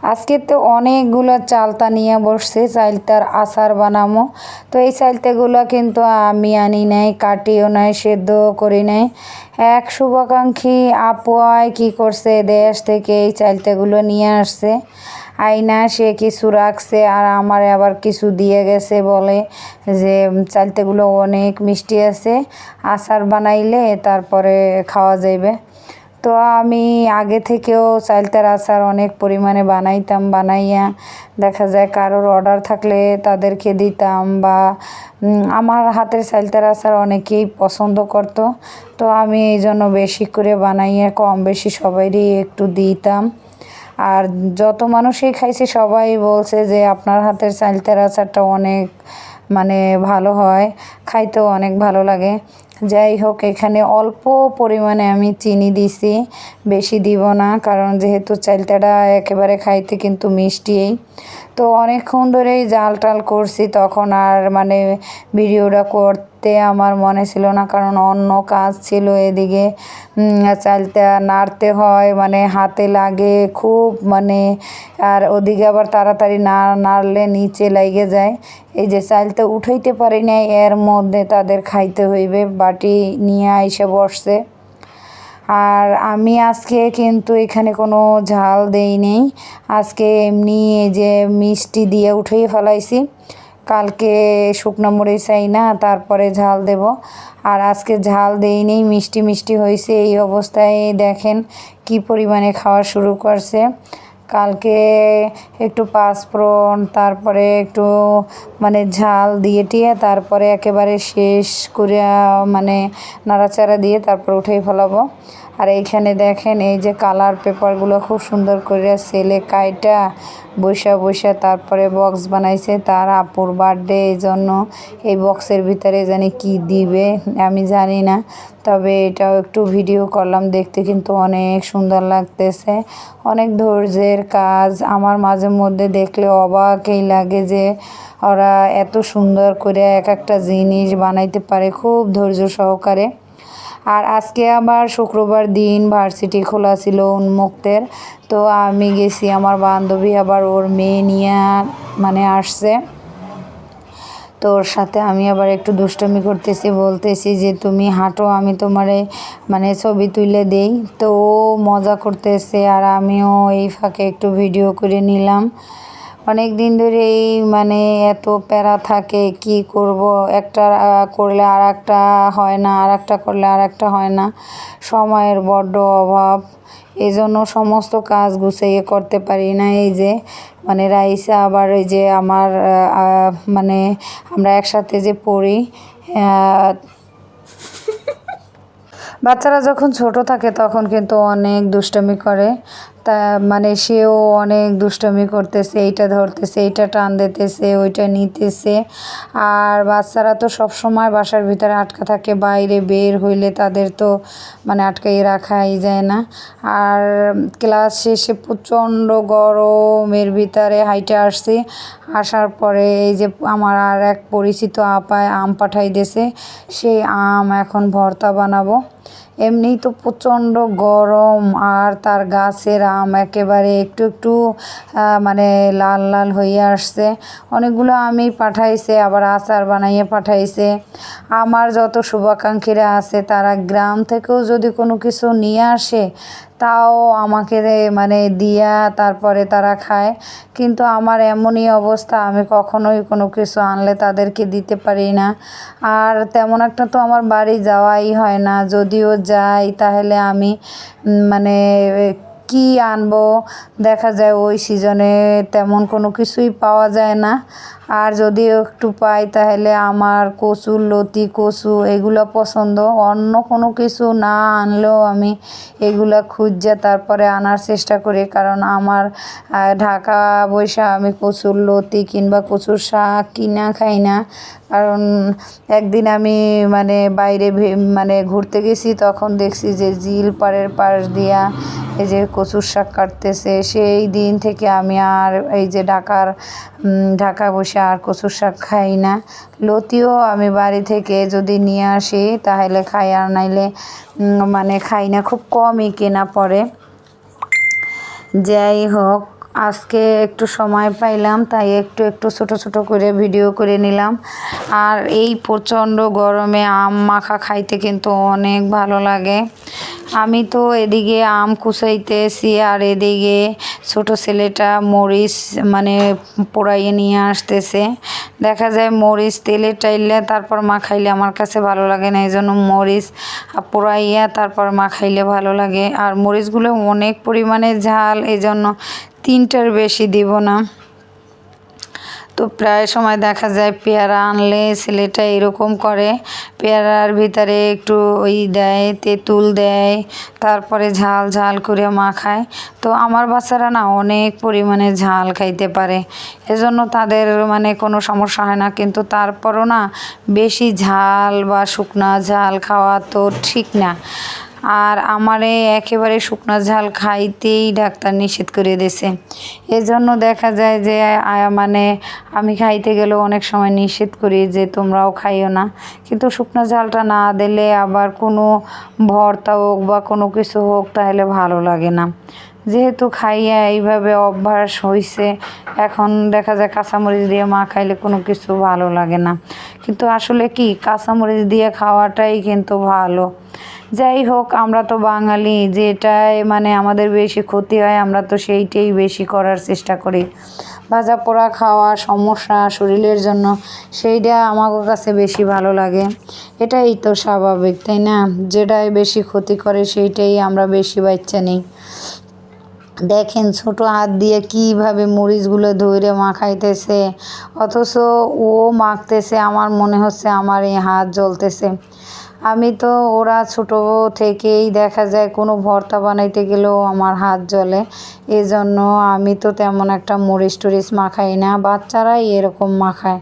আজকে তো অনেকগুলো চালতা নিয়ে বসছে, চালতার আচার বানামো। তো এই চালতাগুলো কিন্তু আমি আনি নাই, কাটিও নাই, সেদ্ধ করি নাই। এক শুভাকাঙ্ক্ষী আপুয়ায় কি করছে, দেশ থেকে এই চালতাগুলো নিয়ে আসছে। আইনা সে কিছু রাখছে আর আমার আবার কিছু দিয়ে গেছে, বলে যে চালতাগুলো অনেক মিষ্টি আছে, আচার বানাইলে তারপরে খাওয়া যাবে। তো আমি আগে থেকেও চালতার আচার অনেক পরিমাণে বানাইতাম, বানাইয়া দেখা যায় কারোর অর্ডার থাকলে তাদেরকে দিতাম, বা আমার হাতের চালতার আচার অনেকেই পছন্দ করত। তো আমি এই জন্য বেশি করে বানাইয়া কম বেশি সবাইরই একটু দিতাম। আর যত মানুষই খাইছে সবাই বলছে যে আপনার হাতের চালতার আচারটা অনেক মানে ভালো হয়, খাইতেও অনেক ভালো লাগে। যাই হোক, এখানে অল্প পরিমাণে আমি চিনি দিছি, বেশি দিব না, কারণ যেহেতু চালতাটা একেবারে খাইতে কিন্তু মিষ্টিই। তো অনেকক্ষণ ধরেই জাল টাল করছি, তখন আর মানে ভিডিওটা করতে আমার মনে ছিল না, কারণ অন্য কাজ ছিল এদিকে। চালতা নাড়তে হয়, মানে হাতে লাগে খুব, মানে আর ওদিকে আবার তাড়াতাড়ি না নাড়লে নিচে লাগে যায়। এই যে চালতা উঠাইতে পারি নাই, এর মধ্যে তাদের খাইতে হইবে, বাটি নিয়ে আইসে বসছে। আর আমি আজকে কিন্তু এখানে কোনো ঝাল দেই নেই, আজকে এমনি এই যে মিষ্টি দিয়ে উঠিয়ে ফেলাইছি। কালকে শুকনো মরিচ চাই না, তারপরে ঝাল দেব। আর আজকে ঝাল দেই নেই, মিষ্টি মিষ্টি হয়েছে। এই অবস্থায় দেখেন কি পরিমাণে খাওয়া শুরু করছে। কালকে একটু পাঁচফোড়ন, তারপরে একটু মানে ঝাল দিয়ে টিয়ে তারপরে একেবারে শেষ করে মানে নাড়াচাড়া দিয়ে তারপর উঠেই ফেলাবো। আর এইখানে দেখেন এই যে কালার পেপারগুলো খুব সুন্দর করে সেলে কাইটা বৈশা বৈশা তারপরে বক্স বানাইছে তার আপুর বার্থডে, এই জন্য এই বক্সের ভিতরে জানি কি দিবে আমি জানি না, তবে এটাও একটু ভিডিও করলাম, দেখতে কিন্তু অনেক সুন্দর লাগতেছে, অনেক ধৈর্যের কাজ। আমার মাঝে মধ্যে দেখলে অবাকই লাগে যে ওরা এত সুন্দর করে এক একটা জিনিস বানাইতে পারে, খুব ধৈর্য সহকারে। আর আজকে আবার শুক্রবার দিন, ভার্সিটি খোলা ছিল উন্মুক্তের। তো আমি গেছি, আমার বান্ধবী আবার ওর মেয়ে নিয়ে মানে আসছে। তো ওর সাথে আমি আবার একটু দুষ্টুমি করতেছি, বলতেছি যে তুমি হাঁটো, আমি তোমারে মানে ছবি তুলে দেই। তো ও মজা করতেছে আর আমিও এই ফাঁকে একটু ভিডিও করে নিলাম। অনেক দিন ধরেই মানে এত প্যারা থাকে, কি করব, একটা করলে আর একটা হয় না, আর একটা করলে আর একটা হয় না, সময়ের বড্ড অভাব, এজন্য সমস্ত কাজ গুছিয়ে করতে পারি না। এই যে মানে রাইসা আবার এই যে আমার মানে আমরা একসাথে যে পড়ি, বাচ্চারা যখন ছোট থাকে তখন কিন্তু অনেক দুষ্টামি করে, তা মানে সেও অনেক দুষ্টামি করতেছে, এইটা ধরতেছে, এইটা টান দিতেছে, ওইটা নিতেছে। আর বাচ্চারা তো সব সময় বাসার ভিতরে আটকা থাকে, বাইরে বের হইলে তাদের তো মানে আটকাই রাখাই যায় না। আর ক্লাস শেষে প্রচণ্ড গরমের ভিতরে হাইটে আসছি, আসার পরে এই যে আমার আর এক পরিচিত আপায় আম পাঠাই দিয়েছে, সেই আম এখন ভর্তা বানাবো। এমনিই তো প্রচণ্ড গরম, আর তার গাছের আম একেবারে একটু একটু মানে লাল লাল হয়ে আসছে। অনেকগুলো আমি পাঠাইছে, আবার আচার বানাইয়ে পাঠাইছে। আমার যত শুভাকাঙ্ক্ষীরা আছে তারা গ্রাম থেকেও যদি কোনো কিছু নিয়ে আসে তাও আমাকে মানে দিয়া তারপরে তারা খায়। কিন্তু আমার এমনই অবস্থা, আমি কখনোই কোনো কিছু আনলে তাদেরকে দিতে পারি না। আর তেমন একটা তো আমার বাড়ি যাওয়াই হয় না, যদিও যাই তাহলে আমি মানে কি আনবো, দেখা যায় ওই সিজনে তেমন কোনো কিছুই পাওয়া যায় না। আর যদিও একটু পাই তাহলে আমার কচুর লতি, কচু এগুলো পছন্দ, অন্য কোনো কিছু না আনলেও আমি এগুলা খুঁজে তারপরে আনার চেষ্টা করি, কারণ আমার ঢাকা বৈশা আমি কচুর লতি কিংবা কচুর শাক কিনা খাই না। কারণ একদিন আমি মানে বাইরে মানে ঘুরতে গেছি, তখন দেখছি যে ঝিল পাড়ের পাশ দিয়া এই যে কচুর শাক কাটতেছে, সেই দিন থেকে আমি আর এই যে ঢাকা বসে আর কচুর শাক খাই না। লতিও আমি বাড়ি থেকে যদি নিয়ে আসি তাহলে খাই, আর নাইলে মানে খাই না, খুব কমই কেনা পড়ে। যাই হোক, আজকে একটু সময় পাইলাম তাই একটু একটু ছোট ছোট করে ভিডিও করে নিলাম। আর এই প্রচণ্ড গরমে আম মাখা খাইতে কিন্তু অনেক ভালো লাগে। আমি তো এদিকে আম কুচাইতেছি আর এদিকে ছোট ছেলেটা মরিচ মানে পোড়াইয়ে নিয়ে আসতেছে। দেখা যায় মরিচ তেলে টাইলে তারপর মাখাইলে আমার কাছে ভালো লাগে না, এই জন্য মরিচ পোড়াইয়া তারপর মাখাইলে ভালো লাগে। আর মরিচগুলো অনেক পরিমাণে ঝাল, এই জন্য 3টার বেশি দিব না। তো প্রায় সময় দেখা যায় পেয়ারা আনলে ছেলেটা এরকম করে, পেয়ারার ভিতরে একটু দেয়, তেঁতুল দেয়, তারপরে ঝাল ঝাল করে মাখায়। তো আমার বাচ্চারা না অনেক পরিমাণে ঝাল খাইতে পারে, এজন্য তাদের মানে কোনো সমস্যা হয় না। কিন্তু তারপরও না বেশি ঝাল বা শুকনা ঝাল খাওয়া তো ঠিক না। আর আমারে একেবারে শুকনো ঝাল খাইতেই ডাক্তার নিষেধ করে দিয়েছে। এজন্য দেখা যায় যে মানে আমি খাইতে গেলেও অনেক সময় নিষেধ করি যে তোমরাও খাইও না। কিন্তু শুকনো ঝালটা না দিলে আবার কোনো ভর্তা হোক বা কোনো কিছু হোক তাহলে ভালো লাগে না। যেহেতু খাইয়া এইভাবে অভ্যাস হয়েছে, এখন দেখা যায় কাঁচামরিচ দিয়ে খাইলে কোনো কিছু ভালো লাগে না। কিন্তু আসলে কি কাঁচামরিচ দিয়ে খাওয়াটাই কিন্তু ভালো। যাই হোক, আমরা তো বাঙালি, যেটাই মানে আমাদের বেশি ক্ষতি হয় আমরা তো সেইটাই বেশি করার চেষ্টা করি। ভাজা পোড়া খাওয়া সমস্যা শরীরের জন্য, সেইটা আমার কাছে বেশি ভালো লাগে। এটাই তো স্বাভাবিক, তাই না? যেটাই বেশি ক্ষতি করে সেইটাই আমরা বেশি বাচ্চা নিই। দেখেন ছোট হাত দিয়ে কীভাবে মরিচগুলো ধরে মাখাইতেছে, অথচ ও মাখতেছে, আমার মনে হচ্ছে আমার এই হাত জ্বলতেছে। আমি তো ওরা ছোটো থেকেই দেখা যায় কোনো ভর্তা বানাইতে গেলেও আমার হাত জ্বলে, এজন্য আমি তো তেমন একটা মরিচ টরিচ মাখাই না, বাচ্চারাই এরকম মাখায়।